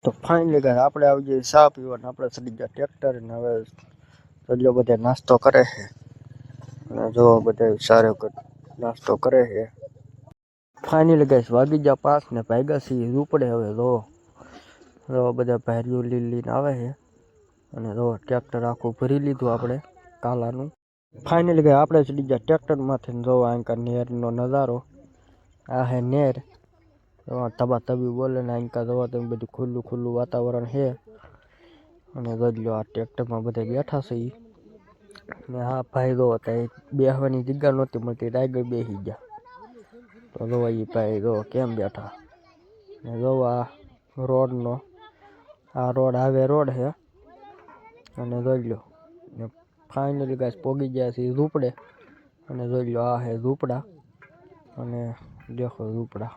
તો finally guys આપણે આવી જઈએ ચા પીવા ને આપણે ચડી ગયા ટ્રેક્ટર ને હવે ચલ્યો બધે નાસ્તો કરે છે અને જો બધે સારો નાસ્તો કરે છે। ફાઇનલી ગાઈસ વાગી ગયા 5 ને ભાગ્યા સી રૂપડે હવે જો બધા ભાઈઓ લીલીને આવે છે અને જો ટ્રેક્ટર આખું ભરી લીધું આપણે કાલાનું। ફાઇનલી ગાઈસ આપણે ચડી ગયા ટ્રેક્ટર માંથી જો આ નેરનો નજારો આ હે નેર તબા તબી બોલે ને આ જોવા તમે બધું ખુલ્લું ખુલ્લું વાતાવરણ છે અને જો આ ટ્રેક્ટરમાં બધા બેઠા છે ને હા ભાઈ જો બેહવાની જગ્યા નહોતી મળતી આગળ બેસી ગયા તો જો એ ભાઈ જો કેમ બેઠા ને જો આ રોડનો આ રોડ હાઈવે રોડ છે અને જોઈ લો ને ફાઇનલી ગાઈસ પોગી ગયા છે રૂપડે અને જોઈ લો આ હે રૂપડા અને દેખો રૂપડા।